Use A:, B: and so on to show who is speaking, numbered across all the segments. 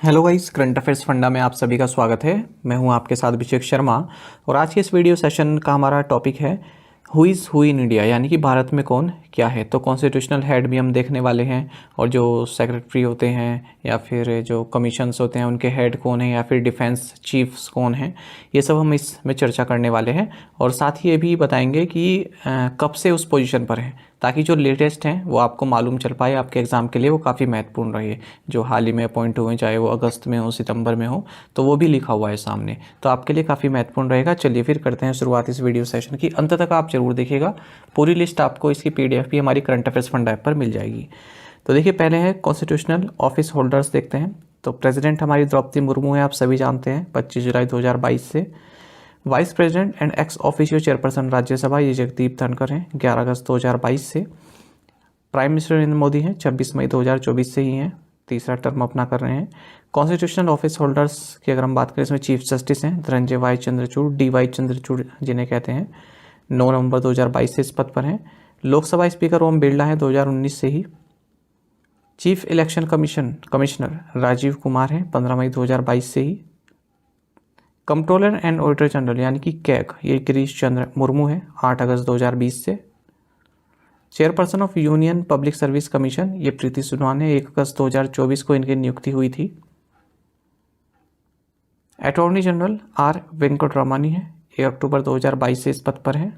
A: Hello guys, current affairs funda में आप सभी का स्वागत है। मैं हूं आपके साथ अभिषेक शर्मा और आज के इस वीडियो सेशन का हमारा टॉपिक है who is who in India, यानी कि भारत में कौन क्या है। तो कॉन्स्टिट्यूशनल हेड भी हम देखने वाले हैं और जो सेक्रेटरी होते हैं या फिर जो कमीशंस होते हैं उनके हेड कौन है या फिर डिफेंस चीफ्स कौन हैं, ये सब हम इसमें चर्चा करने वाले हैं। और साथ ही ये भी बताएंगे कि कब से उस पोजीशन पर हैं, ताकि जो लेटेस्ट हैं वो आपको मालूम चल पाए, आपके एग्ज़ाम के लिए वो काफ़ी महत्वपूर्ण रहे। जो हाल ही में अपॉइंट हुए, चाहे वो अगस्त में हो सितंबर में हो, तो वो भी लिखा हुआ है सामने, तो आपके लिए काफ़ी महत्वपूर्ण रहेगा। चलिए फिर करते हैं शुरुआत इस वीडियो सेशन की। अंत तक आप जरूर देखिएगा, पूरी लिस्ट आपको इसकी PDF भी हमारी करंट अफेयर्स फंड ऐप पर मिल जाएगी। तो देखिए, पहले है कॉन्स्टिट्यूशनल ऑफिस होल्डर्स देखते हैं। तो प्रेसिडेंट हमारी द्रौपदी मुर्मू है, आप सभी जानते हैं, 25 जुलाई 2022 से। Vice president and ex officio chairperson Rajya Sabha ये जगदीप धनखड़ हैं, 11 अगस्त 2022 से। प्राइम मिनिस्टर नरेंद्र मोदी हैं, 26 मई 2024 से ही हैं, तीसरा टर्म अपना कर रहे हैं। कॉन्स्टिट्यूशनल ऑफिस होल्डर्स की अगर हम बात करें, इसमें चीफ जस्टिस हैं धनंजय वाई चंद्रचूड़, DY चंद्रचूड़ जिन्हें कहते हैं, 9 नवंबर 2022 से इस पद पर हैं। लोकसभा स्पीकर ओम बिरला है, 2019 से ही। Chief election commissioner Rajeev Kumar हैं, 15 मई 2022 से ही। कंट्रोलर एंड ऑडिटर जनरल यानी कि कैग, ये गिरीश चंद्र मुर्मू है, 8 अगस्त 2020 से। Chairperson of union public service commission, ये प्रीति सुनवान है, 1 अगस्त 2024 को इनकी नियुक्ति हुई थी। अटॉर्नी जनरल R वेंकटरमणी है, 1 अक्टूबर 2022 से इस पद पर है।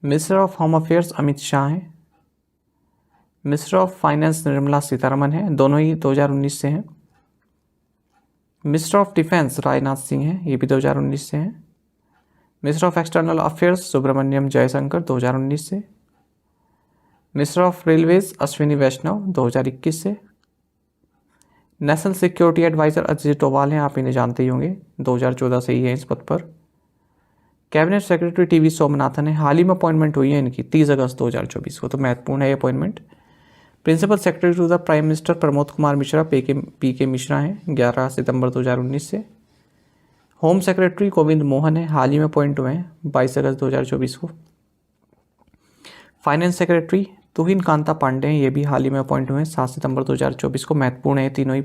A: Minister of home affairs Amit Shah हैं। Minister of finance Nirmala Sitharaman है, दोनों ही 2019 से हैं। Minister of defence Rajnath Singh हैं, ये भी 2019 से हैं। Minister of external affairs Subrahmanyam Jaishankar, 2019 से। Minister of railways Ashwini Vaishnaw, 2021 से। National security adviser Ajit Doval हैं, आप इन्हें जानते ही होंगे, 2014 से ही है इस पद पर। कैबिनेट सेक्रेटरी TV सोमनाथन है, हाल ही में अपॉइंटमेंट हुई है इनकी, 30 अगस्त 2024 को, तो महत्वपूर्ण है ये appointment. Principal secretary to the prime minister Pramod Kumar Mishra PK Mishra हैं, 11 सितंबर 2019 से। होम सेक्रेटरी गोविंद मोहन है, हाल ही में अपॉइंट हुए हैं, 22 अगस्त 2024 को। फाइनेंस सेक्रेटरी तुहिन कांता पांडे हैं, ये भी हाल ही में अपॉइंट हुए हैं, 7 सितंबर 2024 को। महत्वपूर्ण है तीनों ही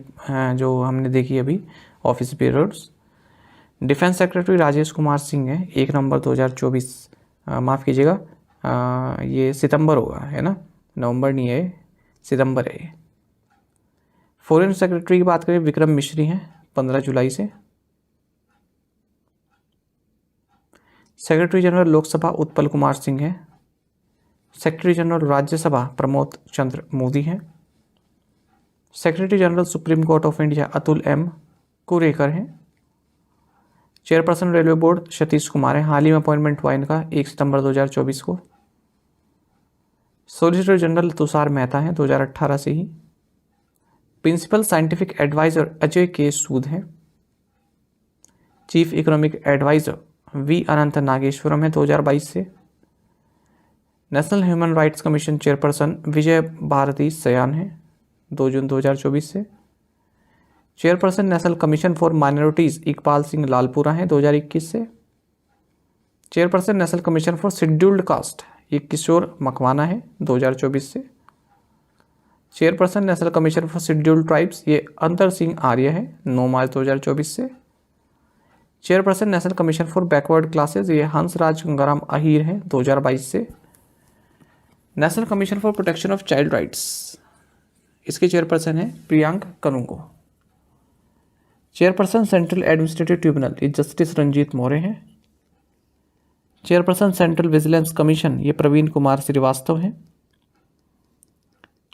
A: जो हमने देखी अभी office periods. Defence secretary Rajesh Kumar Singh है, 1 नवंबर 2024, माफ़ कीजिएगा, ये सितंबर होगा, है ना, नवंबर नहीं है, सितंबर है। फॉरेन सेक्रेटरी की बात करें, विक्रम मिश्री हैं, 15 जुलाई से। सेक्रेटरी जनरल लोकसभा उत्पल कुमार सिंह है। सेक्रेटरी जनरल राज्यसभा प्रमोद चंद्र मोदी हैं। Secretary general supreme court of India Atul M Kurhekar हैं। Chairperson railway board Satish Kumar है, हाल ही में अपॉइंटमेंट हुआ इनका, 1 सितंबर 2024 को। सॉलिसिटर जनरल तुषार मेहता हैं, 2018 से ही। Principal scientific adviser Ajay K Sood हैं। Chief economic adviser V Anantha Nageswaran है, 2022 से। National human rights commission chairperson Vijaya Bharathi Sayani है, 2 जून 2024 से। Chairperson national commission for minorities Iqbal Singh Lalpura हैं, 2021 से। Chairperson national commission for scheduled caste ये किशोर मकवाना है, 2024 से। Chairperson national commission for scheduled tribes ये अंतर सिंह आर्य है, 9 मार्च 2024 से। Chairperson national commission for backward classes ये हंसराज गंगाराम अहीर हैं, 2022 से। National commission for protection of child rights, इसके चेयरपर्सन है Priyank Kanungo. Chairperson central administrative tribunal ये जस्टिस रंजीत मौर्य हैं। चेयरपर्सन सेंट्रल विजिलेंस कमीशन ये प्रवीण कुमार श्रीवास्तव हैं।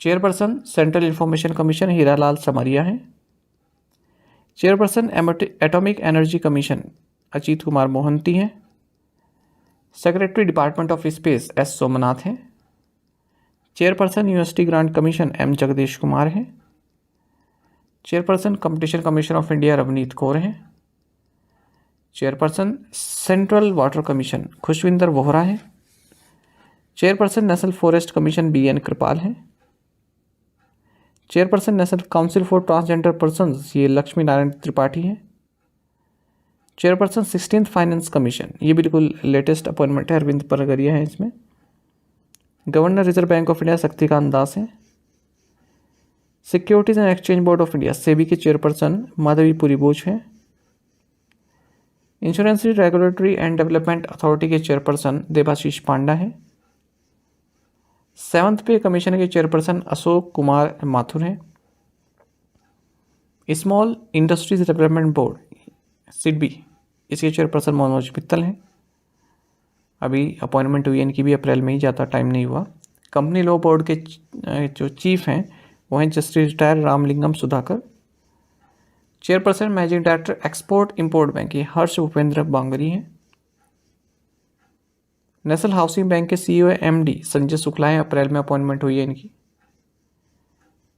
A: Chairperson central information commission Heeralal Samariya हैं। Chairperson atomic energy commission Ajit Kumar Mohanty हैं। Secretary department of space S Somanath हैं। Chairperson university grant commission M Jagadesh Kumar हैं। Chairperson competition commission of India Ravneet Kaur हैं। Chairperson central water commission Kushvinder Vohra है। Chairperson national forest commission BN Kripal हैं। Chairperson national council for transgender persons ये लक्ष्मी नारायण त्रिपाठी हैं। Chairperson 16th finance commission ये बिल्कुल latest appointment है, अरविंद परगरिया है इसमें। Governor reserve bank of India Shaktikanta Das हैं। Securities and exchange board of India SEBI के चेयरपर्सन माधवीपुरी बोस हैं। Insurance regulatory and development authority के चेयरपर्सन देबाशीष पांडा हैं। 7th पे कमीशन के चेयरपर्सन अशोक कुमार माथुर हैं। Small industries development board SIDBI इसके चेयरपर्सन मनोज मित्तल हैं। अभी अपॉइंटमेंट हुई है इनकी भी, अप्रैल में ही, ज़्यादा टाइम नहीं हुआ। कंपनी लॉ बोर्ड के जो चीफ हैं वो हैं justice retire Ramalingam Sudhakar. Chairperson managing director export import bank ये हर्ष भूपेंद्र बांगरी हैं। नेशनल हाउसिंग बैंक के सीईओ एमडी संजय शुक्ला हैं, अप्रैल में अपॉइंटमेंट हुई है इनकी।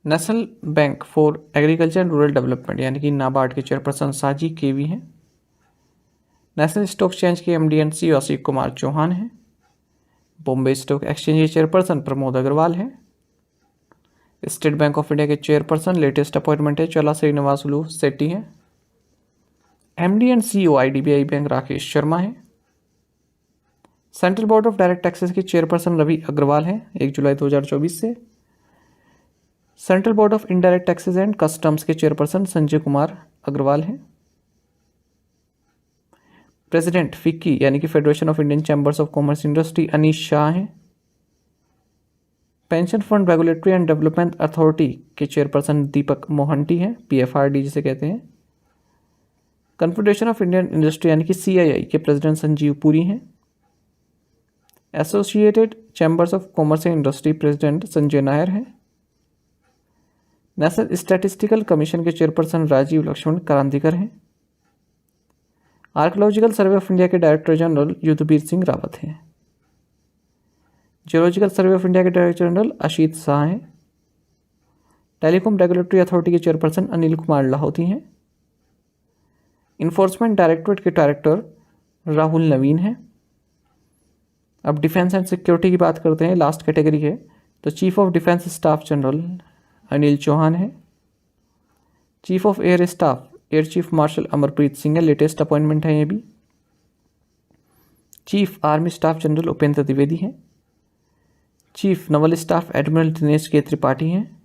A: National bank for agriculture and rural development यानी कि नाबार्ड के चेयरपर्सन साजी केवी हैं। नेशनल स्टॉक एक्सचेंज के MD and CEO Asit Kumar Chauhan हैं। बॉम्बे स्टॉक एक्सचेंज के चेयरपर्सन प्रमोद अग्रवाल हैं। स्टेट बैंक ऑफ इंडिया के चेयरपर्सन लेटेस्ट अपॉइंटमेंट है चला श्रीनिवासुलु सेट्टी हैं। MD and CEO IDBI bank Rakesh Sharma हैं। Central board of direct taxes के चेयरपर्सन रवि अग्रवाल हैं 1 जुलाई 2024 से। Central board of indirect taxes and customs के चेयरपर्सन संजय कुमार अग्रवाल हैं। प्रेसिडेंट फिक्की यानी कि federation of Indian chambers of commerce industry Anish Shah हैं। Pension fund regulatory and development authority के चेयरपर्सन दीपक मोहंती हैं, पीएफआरडी जिसे कहते हैं। कन्फेडरेशन ऑफ इंडियन इंडस्ट्री यानी कि सीआईआई के प्रेसिडेंट संजीव पुरी हैं। Associated chambers of commerce and industry president Sanjay Nair हैं। नेशनल स्टैटिस्टिकल कमीशन के चेयरपर्सन राजीव लक्ष्मण करांदीकर हैं। आर्कियोलॉजिकल सर्वे ऑफ इंडिया के डायरेक्टर जनरल युद्धवीर सिंह रावत हैं। जियोलॉजिकल सर्वे ऑफ इंडिया के डायरेक्टर जनरल अशीत शाह हैं। टेलीकॉम रेगुलेटरी अथॉरिटी के चेयरपर्सन अनिल कुमार लाहौती हैं। इन्फोर्समेंट डायरेक्टरेट के डायरेक्टर राहुल नवीन हैं। अब डिफेंस एंड सिक्योरिटी की बात करते हैं, लास्ट कैटेगरी है, तो chief of defence staff general Anil Chauhan है। Chief of air staff air chief marshal Amarpreet Singh है, लेटेस्ट अपॉइंटमेंट है ये भी। Chief army staff general Upendra Dwivedi हैं। Chief naval staff admiral Dinesh K Tripathi हैं।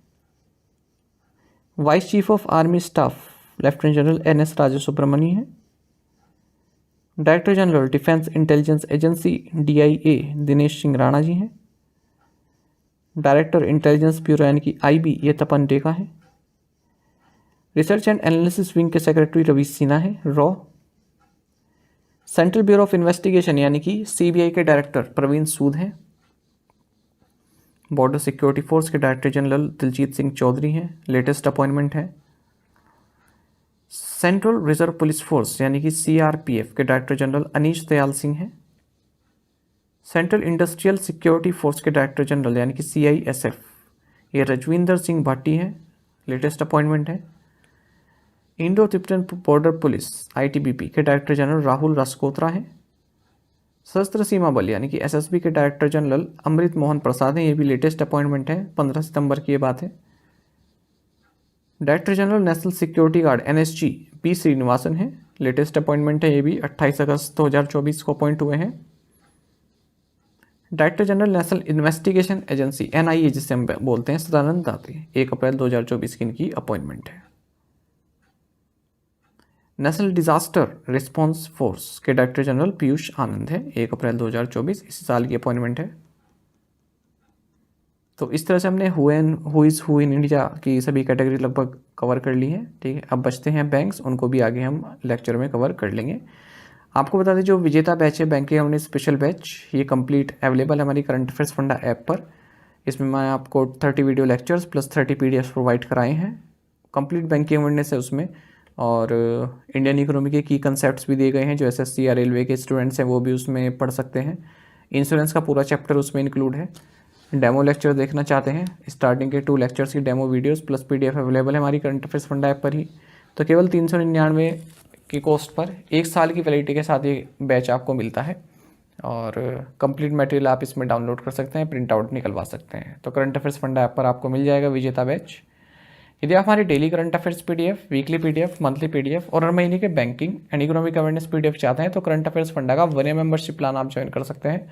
A: Vice chief of army staff lieutenant general NS Raja Subramani हैं। Director general defence intelligence agency DIA Dinesh Singh Rana ji हैं। Director intelligence bureau यानी कि आईबी ये तपन डेका है। रिसर्च एंड एनालिसिस विंग के secretary Ravi Sinha है, raw. Central bureau of investigation यानी कि सीबीआई के डायरेक्टर प्रवीण सूद हैं। बॉर्डर सिक्योरिटी फोर्स के डायरेक्टर जनरल दिलजीत सिंह चौधरी हैं, लेटेस्ट अपॉइंटमेंट है। सेंट्रल रिजर्व पुलिस फोर्स यानी कि सीआरपीएफ के डायरेक्टर जनरल अनीश दयाल सिंह हैं। सेंट्रल इंडस्ट्रियल सिक्योरिटी फोर्स के डायरेक्टर जनरल यानी कि सीआईएसएफ ये रजविंदर सिंह भाटी हैं, लेटेस्ट अपॉइंटमेंट है। Indo Tibetan border police ITBP के डायरेक्टर जनरल राहुल रासकोत्रा हैं। सशस्त्र सीमा बल यानी कि एसएसबी के डायरेक्टर जनरल अमृत मोहन प्रसाद हैं, ये भी लेटेस्ट अपॉइंटमेंट है, 15 सितंबर की ये बात है। Director general national security guard NSG P Srinivasan है, लेटेस्ट अपॉइंटमेंट है, ये भी 28 अगस्त 2024 को अपॉइंट हुए हैं। Director general national investigation agency NIA जिसे हम बोलते हैं सदानंद दाते, 1 अप्रैल 2024 की इनकी अपॉइंटमेंट है। नेशनल डिजास्टर रिस्पांस फोर्स के डायरेक्टर जनरल पीयूष आनंद है, 1 अप्रैल 2024 इसी साल की अपॉइंटमेंट है। तो इस तरह से हमने who is who in India की सभी कैटेगरी लगभग कवर कर ली है, ठीक है। अब बचते हैं बैंक्स, उनको भी आगे हम लेक्चर में कवर कर लेंगे। आपको बता दें जो विजेता बैच है बैंक के हमने स्पेशल बैच, ये कंप्लीट अवेलेबल है हमारी करंट अफेयर्स फंडा ऐप पर। इसमें मैं आपको 30 video lectures plus 30 PDF provide कराए हैं। कंप्लीट बैंकिंग अवेयरनेस है उसमें, और इंडियन इकोनॉमी के की कंसेप्ट्स भी दिए गए हैं। जो एसएससी या रेलवे के स्टूडेंट्स हैं वो भी उसमें पढ़ सकते हैं। इंश्योरेंस का पूरा चैप्टर उसमें इंक्लूड है। डेमो लेक्चर देखना चाहते हैं, स्टार्टिंग के 2 लेक्चर्स की demo videos plus PDF available है हमारी करंट अफेयर्स फंडा ऐप पर ही। तो केवल 399 की कॉस्ट पर 1 साल की वैलिडिटी के साथ ये बैच आपको मिलता है, और कंप्लीट मटेरियल आप इसमें डाउनलोड कर सकते हैं, प्रिंट आउट निकलवा सकते हैं। तो करंट अफेयर्स फंडा ऐप पर आपको मिल जाएगा विजेता बैच। यदि आप हमारे daily current affairs PDF, weekly PDF, monthly PDF और हर महीने के banking and economic awareness PDF चाहते हैं तो करंट अफेयर्स फंडा का 1 ईयर मेंबरशिप प्लान आप ज्वाइन कर सकते हैं।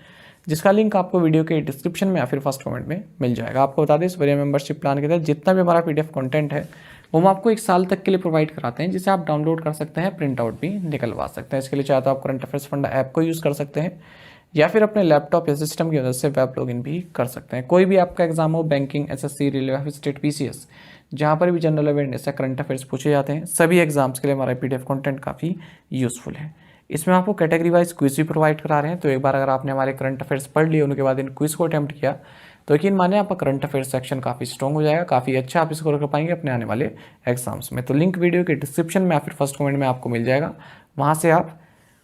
A: जिसका लिंक आपको वीडियो के डिस्क्रिप्शन में या फिर फर्स्ट कमेंट में मिल जाएगा। आपको बता दें इस वरीय मेंबरशिप प्लान के तहत जितना भी हमारा PDF कंटेंट है वो हम आपको 1 साल तक के लिए प्रोवाइड कराते हैं, जिसे आप डाउनलोड कर सकते हैं, प्रिंट आउट भी निकलवा सकते हैं। इसके लिए चाहे तो आप करंट अफेयर्स फंडा ऐप को यूज़ कर सकते हैं या फिर अपने लैपटॉप या सिस्टम की मदद से वेब लॉगिन भी कर सकते हैं। कोई भी आपका एग्जाम हो, बैंकिंग, SSC, रेलवे, या फिर स्टेट PCS, जहाँ पर भी जनरल अवेयरनेस या करंट अफेयर्स पूछे जाते हैं, सभी एग्जाम्स के लिए हमारा PDF कंटेंट काफ़ी यूज़फुल है। इसमें आपको कैटेगरी वाइज क्विज भी प्रोवाइड करा रहे हैं, तो एक बार अगर आपने हमारे करंट अफेयर्स पढ़ लिए, उनके बाद इन क्विज को अटैम्प्ट किया, तो यकीन माने आपका करंट अफेयर्स सेक्शन काफ़ी स्ट्रॉन्ग हो जाएगा, काफ़ी अच्छा आप स्कोर कर पाएंगे अपने आने वाले एग्जाम्स में। तो लिंक वीडियो के डिस्क्रिप्शन में या फिर फर्स्ट कमेंट में आपको मिल जाएगा, वहाँ से आप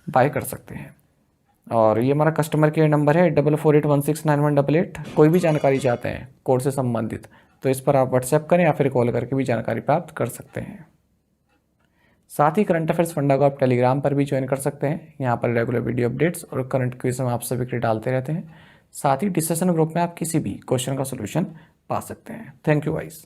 A: बाय कर सकते हैं। और ये हमारा कस्टमर केयर नंबर है 4481691188। कोई भी जानकारी चाहते हैं कोर्स से संबंधित तो इस पर आप व्हाट्सएप करें या फिर कॉल करके भी जानकारी प्राप्त कर सकते हैं। साथ ही करंट अफेयर्स फंडा को आप टेलीग्राम पर भी ज्वाइन कर सकते हैं। यहाँ पर रेगुलर वीडियो अपडेट्स और करंट क्विज हम आप सभी के लिए डालते रहते हैं। साथ ही डिस्कशन ग्रुप में आप किसी भी क्वेश्चन का सोल्यूशन पा सकते हैं। Thank you guys.